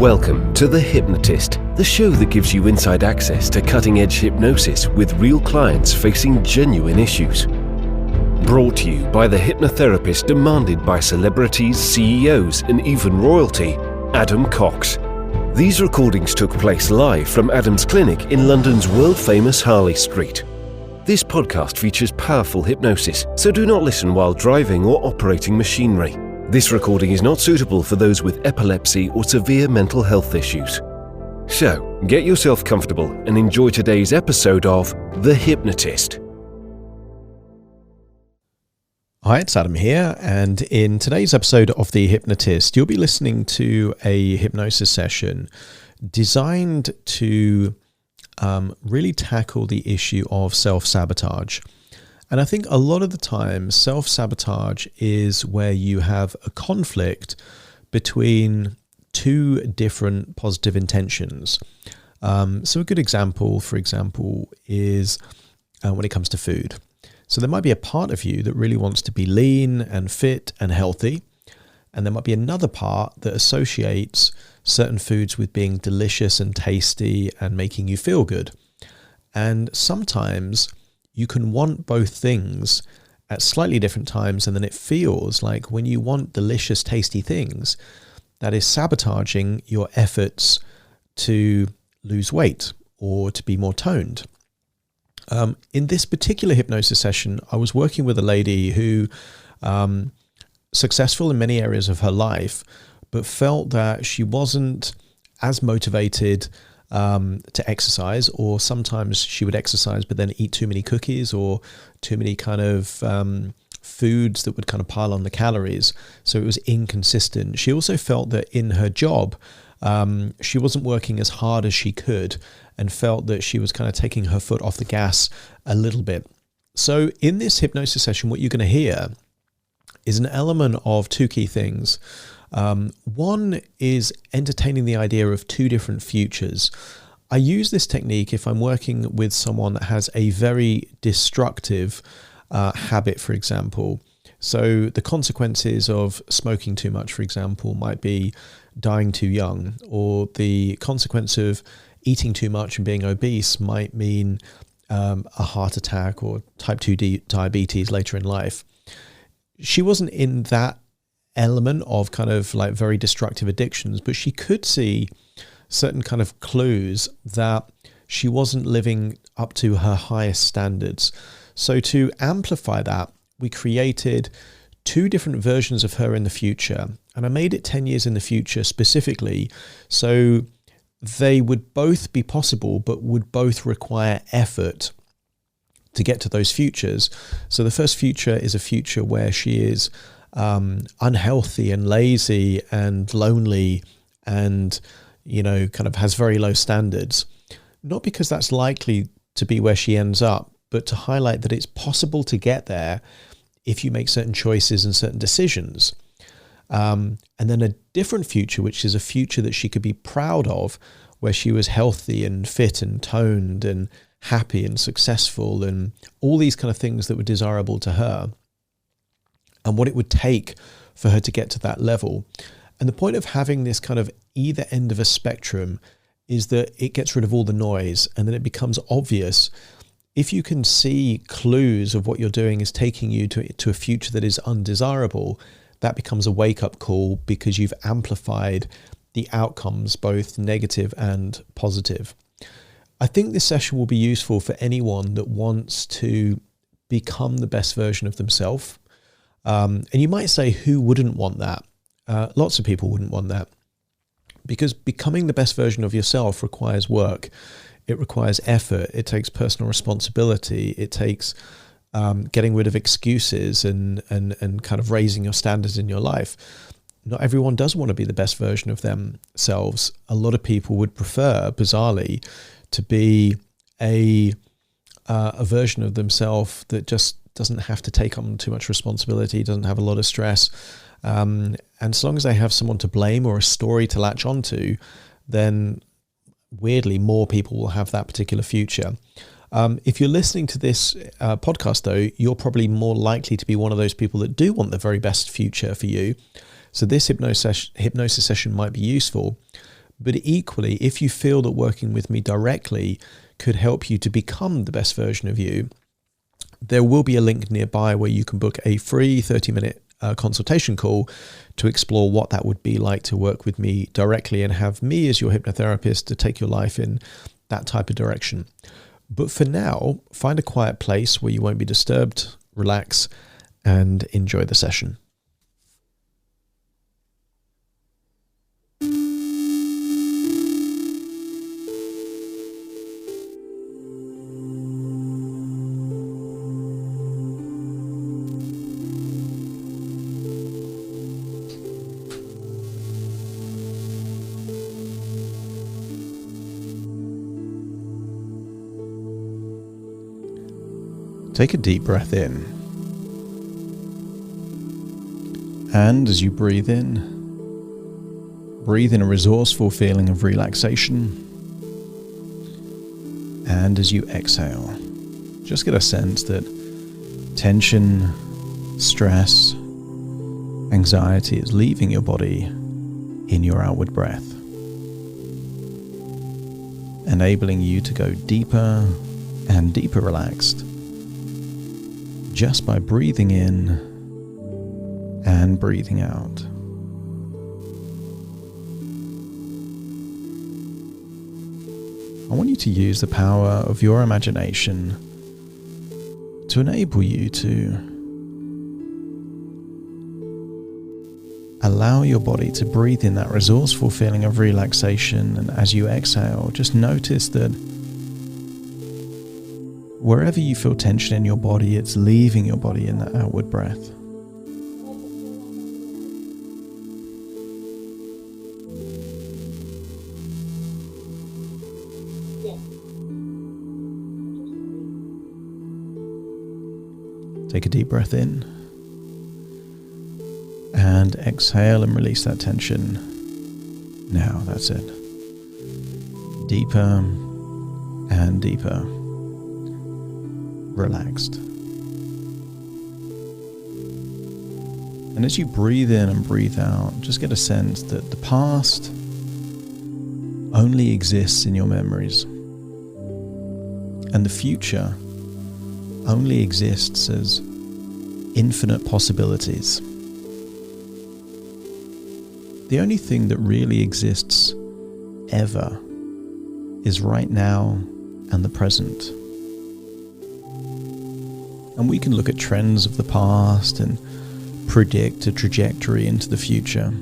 Welcome to The Hypnotist, the show that gives you inside access to cutting-edge hypnosis with real clients facing genuine issues. Brought to you by the hypnotherapist demanded by celebrities, CEOs, and even royalty, Adam Cox. These recordings took place live from Adam's clinic in London's world-famous Harley Street. This podcast features powerful hypnosis, so do not listen while driving or operating machinery. This recording is not suitable for those with epilepsy or severe mental health issues. So, get yourself comfortable and enjoy today's episode of The Hypnotist. Hi, it's Adam here, and in today's episode of The Hypnotist, you'll be listening to a hypnosis session designed to really tackle the issue of self-sabotage. And I think a lot of the time, self-sabotage is where you have a conflict between two different positive intentions. So a good example, for example, is when it comes to food. So there might be a part of you that really wants to be lean and fit and healthy. And there might be another part that associates certain foods with being delicious and tasty and making you feel good. And sometimes you can want both things at slightly different times, and then it feels like when you want delicious, tasty things, that is sabotaging your efforts to lose weight or to be more toned. In this particular hypnosis session, I was working with a lady who successful in many areas of her life, but felt that she wasn't as motivated to exercise, or sometimes she would exercise but then eat too many cookies or too many kind of foods that would kind of pile on the calories. So it was inconsistent. She also felt that in her job, she wasn't working as hard as she could, and felt that she was kind of taking her foot off the gas a little bit. So in this hypnosis session, what you're going to hear is an element of two key things. One is entertaining the idea of two different futures. I use this technique if I'm working with someone that has a very destructive habit, for example. So the consequences of smoking too much, for example, might be dying too young, or the consequence of eating too much and being obese might mean a heart attack or type 2 diabetes later in life. She wasn't in that element of kind of like very destructive addictions, but she could see certain kind of clues that she wasn't living up to her highest standards. So to amplify that, we created two different versions of her in the future, and I made it 10 years in the future specifically, so they would both be possible, but would both require effort to get to those futures. So the first future is a future where she is unhealthy and lazy and lonely and, kind of has very low standards. Not because that's likely to be where she ends up, but to highlight that it's possible to get there if you make certain choices and certain decisions. And then a different future, which is a future that she could be proud of, where she was healthy and fit and toned and happy and successful and all these kind of things that were desirable to her, and what it would take for her to get to that level. And the point of having this kind of either end of a spectrum is that it gets rid of all the noise, and then it becomes obvious. If you can see clues of what you're doing is taking you to a future that is undesirable, that becomes a wake-up call because you've amplified the outcomes, both negative and positive. I think this session will be useful for anyone that wants to become the best version of themselves. And you might say, who wouldn't want that? Lots of people wouldn't want that, because becoming the best version of yourself requires work. It requires effort. It takes personal responsibility. It takes getting rid of excuses and kind of raising your standards in your life. Not everyone does want to be the best version of themselves. A lot of people would prefer, bizarrely, to be a version of themselves that just doesn't have to take on too much responsibility, doesn't have a lot of stress. And so long as they have someone to blame or a story to latch onto, then weirdly, more people will have that particular future. If you're listening to this podcast, though, you're probably more likely to be one of those people that do want the very best future for you. So this hypnosis session might be useful But equally, if you feel that working with me directly could help you to become the best version of you, there will be a link nearby where you can book a free 30-minute consultation call to explore what that would be like to work with me directly and have me as your hypnotherapist to take your life in that type of direction. But for now, find a quiet place where you won't be disturbed, relax, and enjoy the session. Take a deep breath in. And as you breathe in a resourceful feeling of relaxation. And as you exhale, just get a sense that tension, stress, anxiety is leaving your body in your outward breath, enabling you to go deeper and deeper relaxed just by breathing in and breathing out. I want you to use the power of your imagination to enable you to allow your body to breathe in that resourceful feeling of relaxation, and as you exhale, just notice that wherever you feel tension in your body, it's leaving your body in that outward breath. Take a deep breath in and exhale and release that tension. Now, that's it. Deeper and deeper. Relaxed. And as you breathe in and breathe out, just get a sense that the past only exists in your memories, and the future only exists as infinite possibilities. The only thing that really exists ever is right now and the present. And we can look at trends of the past and predict a trajectory into the future.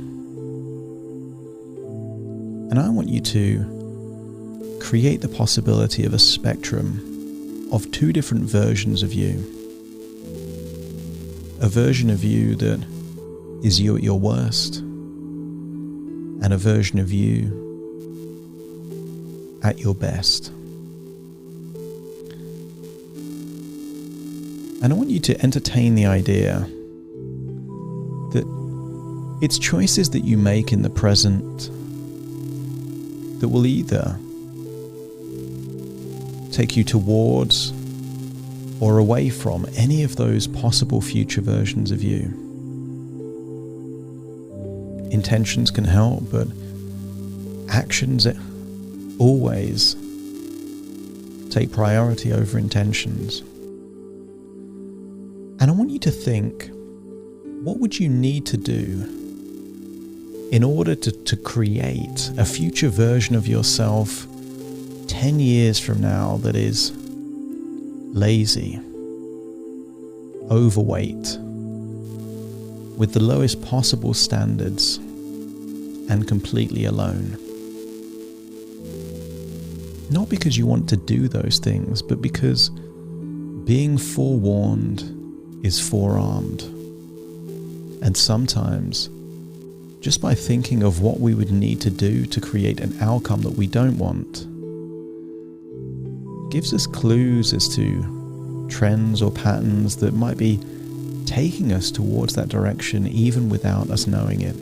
And I want you to create the possibility of a spectrum of two different versions of you. A version of you that is you at your worst, and a version of you at your best. And I want you to entertain the idea that it's choices that you make in the present that will either take you towards or away from any of those possible future versions of you. Intentions can help, but actions always take priority over intentions. And I want you to think, what would you need to do in order to create a future version of yourself 10 years from now that is lazy, overweight, with the lowest possible standards, and completely alone? Not because you want to do those things, but because being forewarned is forearmed. And sometimes, just by thinking of what we would need to do to create an outcome that we don't want, gives us clues as to trends or patterns that might be taking us towards that direction even without us knowing it.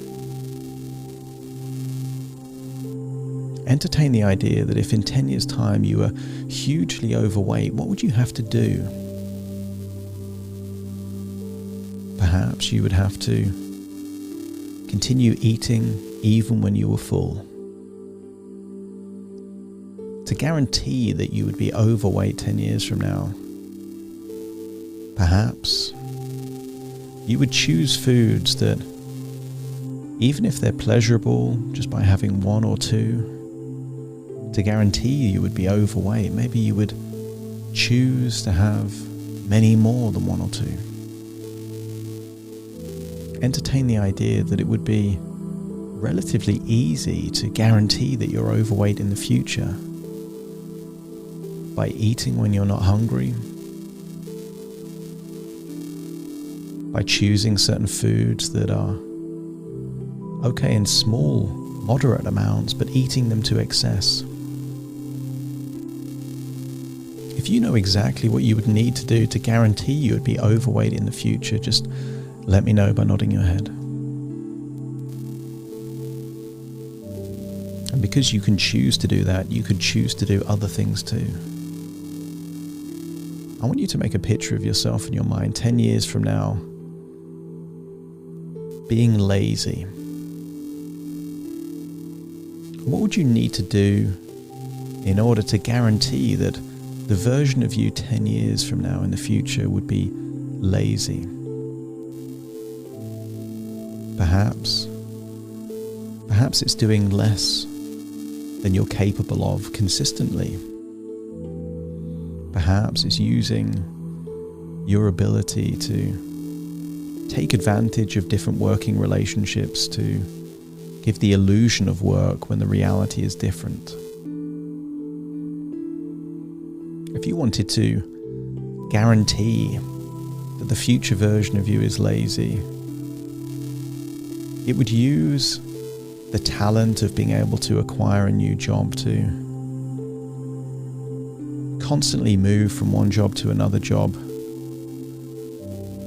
Entertain the idea that if in 10 years' time you were hugely overweight, what would you have to do? Perhaps you would have to continue eating even when you were full. to guarantee that you would be overweight 10 years from now. Perhaps you would choose foods that, even if they're pleasurable just by having one or two, to guarantee you would be overweight, maybe you would choose to have many more than one or two. Entertain the idea that it would be relatively easy to guarantee that you're overweight in the future by eating when you're not hungry, by choosing certain foods that are okay in small, moderate amounts, but eating them to excess. If you know exactly what you would need to do to guarantee you would be overweight in the future, just let me know by nodding your head. And because you can choose to do that, you could choose to do other things too. I want you to make a picture of yourself in your mind 10 years from now being lazy. What would you need to do in order to guarantee that the version of you 10 years from now in the future would be lazy? Perhaps it's doing less than you're capable of consistently. Perhaps it's using your ability to take advantage of different working relationships to give the illusion of work when the reality is different. If you wanted to guarantee that the future version of you is lazy, it would use the talent of being able to acquire a new job to constantly move from one job to another job.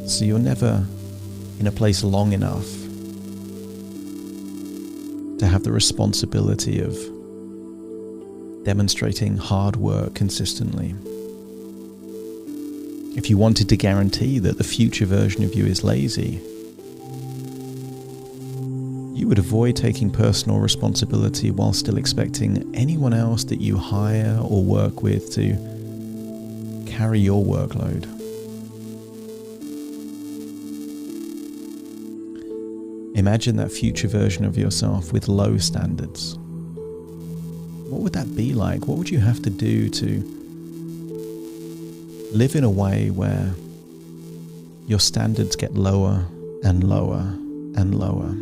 So you're never in a place long enough to have the responsibility of demonstrating hard work consistently. If you wanted to guarantee that the future version of you is lazy, you would avoid taking personal responsibility while still expecting anyone else that you hire or work with to carry your workload. Imagine that future version of yourself with low standards. What would that be like? What would you have to do to live in a way where your standards get lower and lower and lower?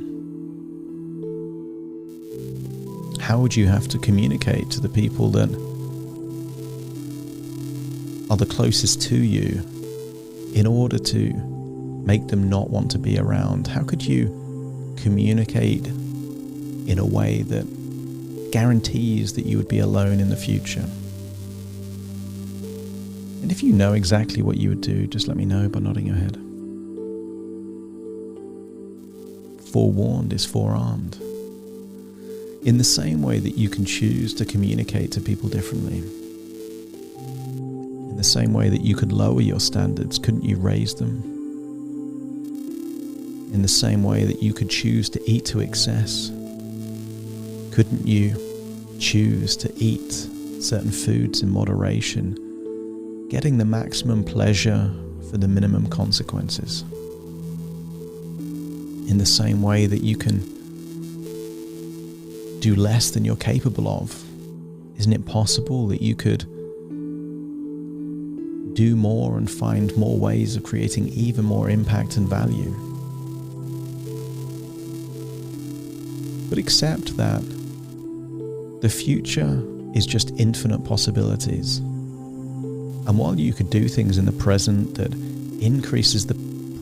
How would you have to communicate to the people that are the closest to you in order to make them not want to be around? How could you communicate in a way that guarantees that you would be alone in the future? And if you know exactly what you would do, just let me know by nodding your head. Forewarned is forearmed. In the same way that you can choose to communicate to people differently, in the same way that you could lower your standards, couldn't you raise them? In the same way that you could choose to eat to excess, couldn't you choose to eat certain foods in moderation, getting the maximum pleasure for the minimum consequences? In the same way that you can do less than you're capable of, isn't it possible that you could do more and find more ways of creating even more impact and value? But accept that the future is just infinite possibilities. And while you could do things in the present that increases the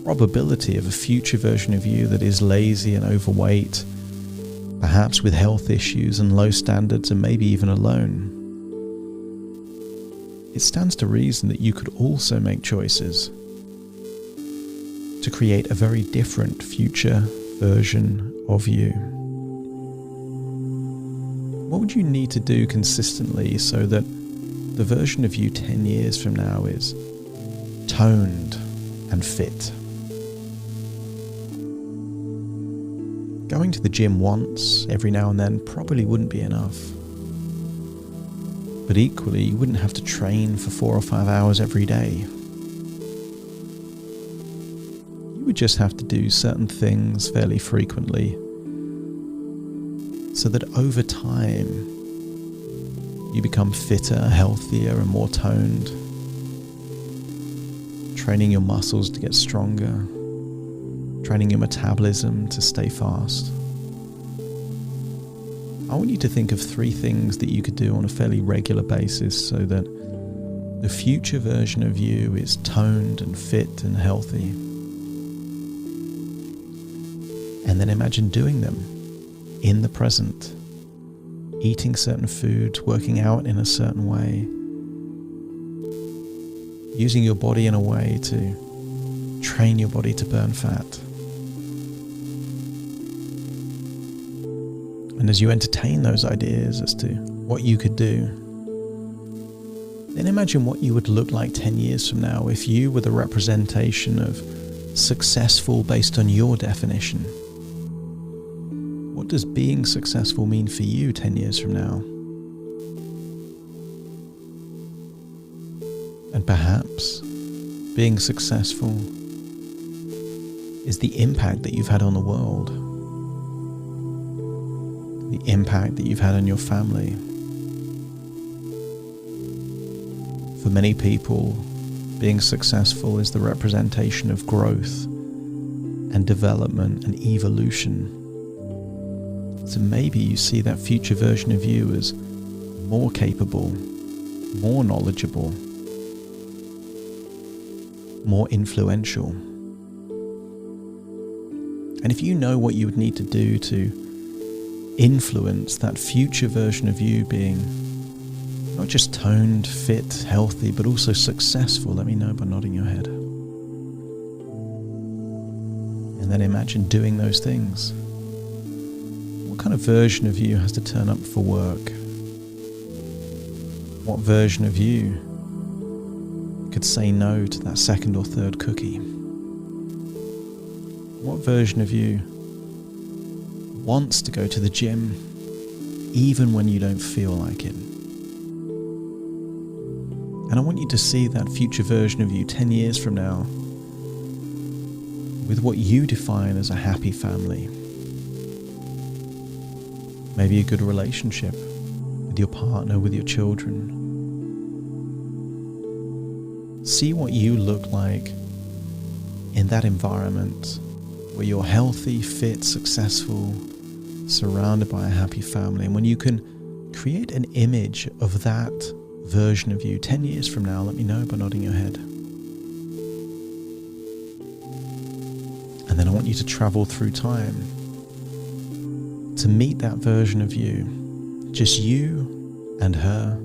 probability of a future version of you that is lazy and overweight, perhaps with health issues and low standards and maybe even alone, it stands to reason that you could also make choices to create a very different future version of you. What would you need to do consistently so that the version of you 10 years from now is toned and fit? Going to the gym once every now and then probably wouldn't be enough. But equally, you wouldn't have to train for 4 or 5 hours every day. You would just have to do certain things fairly frequently, so that over time, you become fitter, healthier, and more toned, training your muscles to get stronger, training your metabolism to stay fast. I want you to think of 3 things that you could do on a fairly regular basis so that the future version of you is toned and fit and healthy. And then imagine doing them in the present, eating certain foods, working out in a certain way, using your body in a way to train your body to burn fat. And as you entertain those ideas as to what you could do, then imagine what you would look like 10 years from now if you were the representation of successful based on your definition. What does being successful mean for you 10 years from now? And perhaps being successful is the impact that you've had on the world, the impact that you've had on your family. For many people, being successful is the representation of growth and development and evolution. So maybe you see that future version of you as more capable, more knowledgeable, more influential. And if you know what you would need to do to influence that future version of you being not just toned, fit, healthy, but also successful, let me know by nodding your head. And then imagine doing those things. What kind of version of you has to turn up for work? What version of you could say no to that second or third cookie? What version of you wants to go to the gym even when you don't feel like it? And I want you to see that future version of you 10 years from now with what you define as a happy family. Maybe a good relationship with your partner, with your children. See what you look like in that environment where you're healthy, fit, successful, surrounded by a happy family. And when you can create an image of that version of you 10 years from now, let me know by nodding your head. And then I want you to travel through time to meet that version of you, just you and her.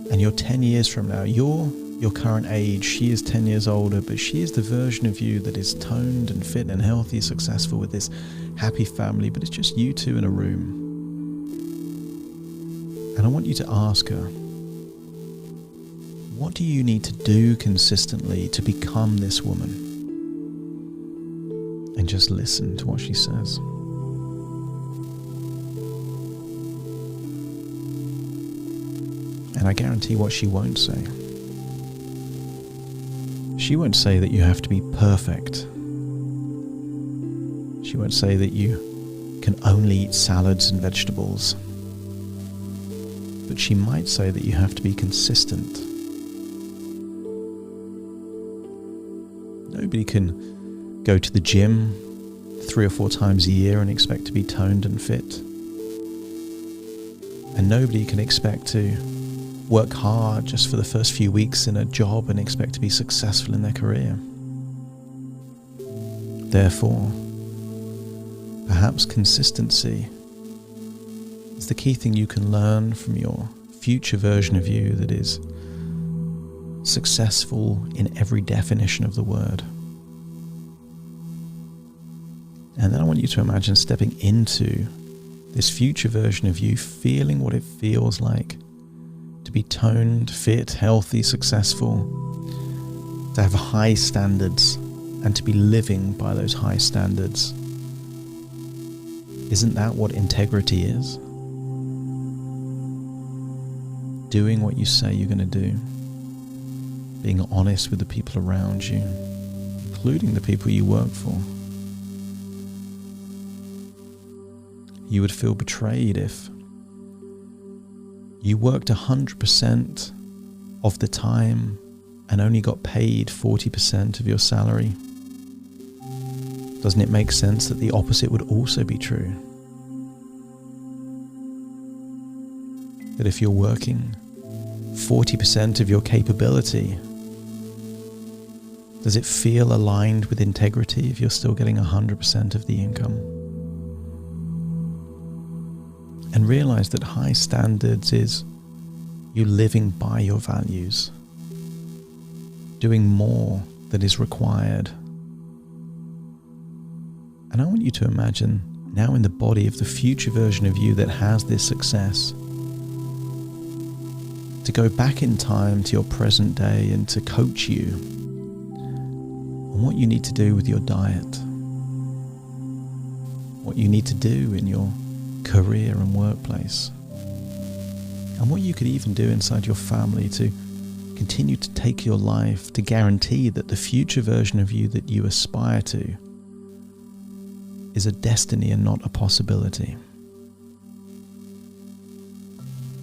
And you're 10 years from now, you're your current age, she is 10 years older, but she is the version of you that is toned and fit and healthy, successful with this happy family, but it's just you two in a room. And I want you to ask her, what do you need to do consistently to become this woman? And just listen to what she says. And I guarantee what she won't say. She won't say that you have to be perfect. She won't say that you can only eat salads and vegetables. But she might say that you have to be consistent. Nobody can go to the gym 3 or 4 times a year and expect to be toned and fit. And nobody can expect to work hard just for the first few weeks in a job and expect to be successful in their career. Therefore, perhaps consistency is the key thing you can learn from your future version of you that is successful in every definition of the word. And then I want you to imagine stepping into this future version of you, feeling what it feels like to be toned, fit, healthy, successful, to have high standards, and to be living by those high standards. Isn't that what integrity is? doing what you say you're going to do, being honest with the people around you, including the people you work for. You would feel betrayed if you worked 100% of the time and only got paid 40% of your salary. Doesn't it make sense that the opposite would also be true? That if you're working 40% of your capability, does it feel aligned with integrity if you're still getting 100% of the income? And realize that high standards is you living by your values, doing more than is required. And I want you to imagine now in the body of the future version of you that has this success, to go back in time to your present day and to coach you on what you need to do with your diet, what you need to do in your career and workplace, and what you could even do inside your family to continue to take your life to guarantee that the future version of you that you aspire to is a destiny and not a possibility.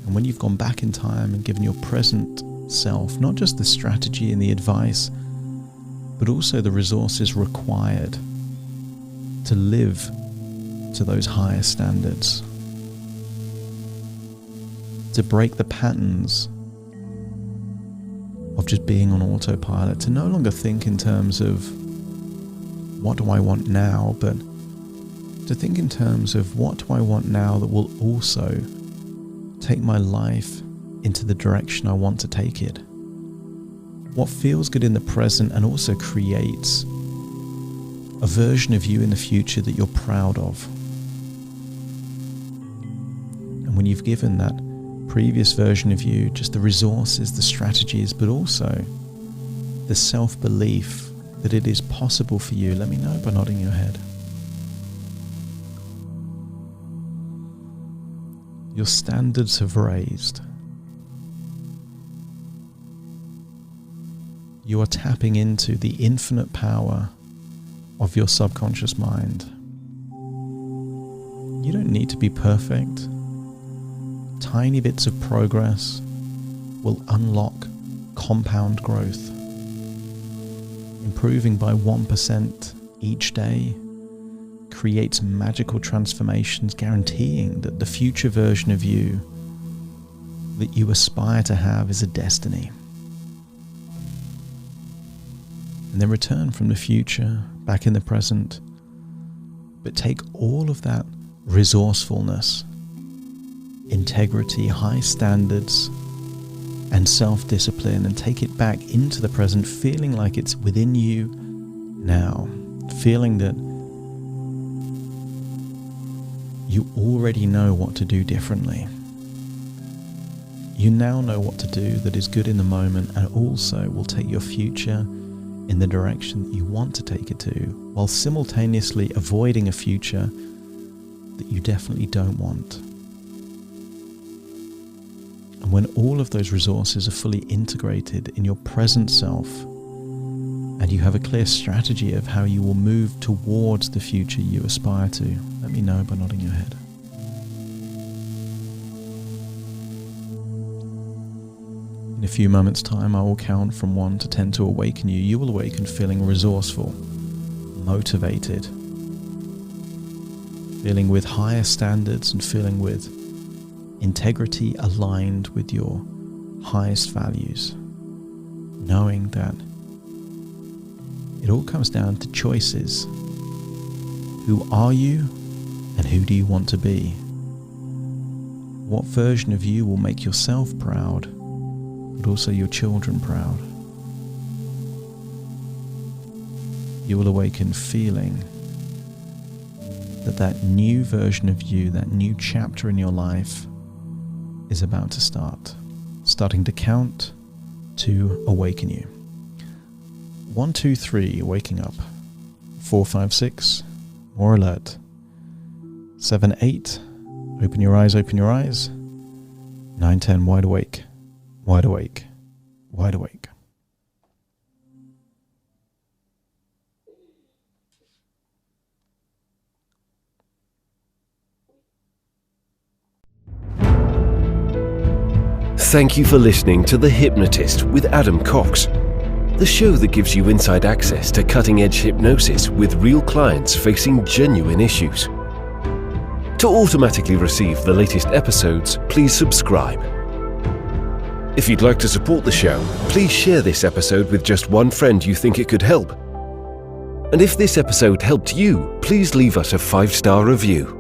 And when you've gone back in time and given your present self not just the strategy and the advice, but also the resources required to live to those higher standards, to break the patterns of just being on autopilot, to no longer think in terms of what do I want now, but to think in terms of what do I want now that will also take my life into the direction I want to take it. What feels good in the present and also creates a version of you in the future that you're proud of. And when you've given that previous version of you just the resources, the strategies, but also the self-belief that it is possible for you, let me know by nodding your head. Your standards have raised. You are tapping into the infinite power of your subconscious mind. You don't need to be perfect. Tiny bits of progress will unlock compound growth. Improving by 1% each day creates magical transformations, guaranteeing that the future version of you that you aspire to have is a destiny. And then return from the future back in the present, but take all of that resourcefulness, integrity, high standards, and self-discipline and take it back into the present, feeling like it's within you now, feeling that you already know what to do differently. You now know what to do that is good in the moment and also will take your future in the direction that you want to take it to, while simultaneously avoiding a future that you definitely don't want. And when all of those resources are fully integrated in your present self, and you have a clear strategy of how you will move towards the future you aspire to, let me know by nodding your head. In a few moments' time, I will count from 1 to 10 to awaken you. You will awaken feeling resourceful, motivated, feeling with higher standards and feeling with integrity aligned with your highest values, knowing that it all comes down to choices. Who are you and who do you want to be? What version of you will make yourself proud, but also your children proud? You will awaken feeling that new version of you, that new chapter in your life is about to start. Starting to count to awaken you. 1, 2, 3, waking up. 4, 5, 6, more alert. 7, 8, open your eyes, open your eyes. 9, 10, wide awake. Wide awake. Wide awake. Thank you for listening to The Hypnotist with Adam Cox, the show that gives you inside access to cutting-edge hypnosis with real clients facing genuine issues. To automatically receive the latest episodes, please subscribe. If you'd like to support the show, please share this episode with just one friend you think it could help. And if this episode helped you, please leave us a 5-star review.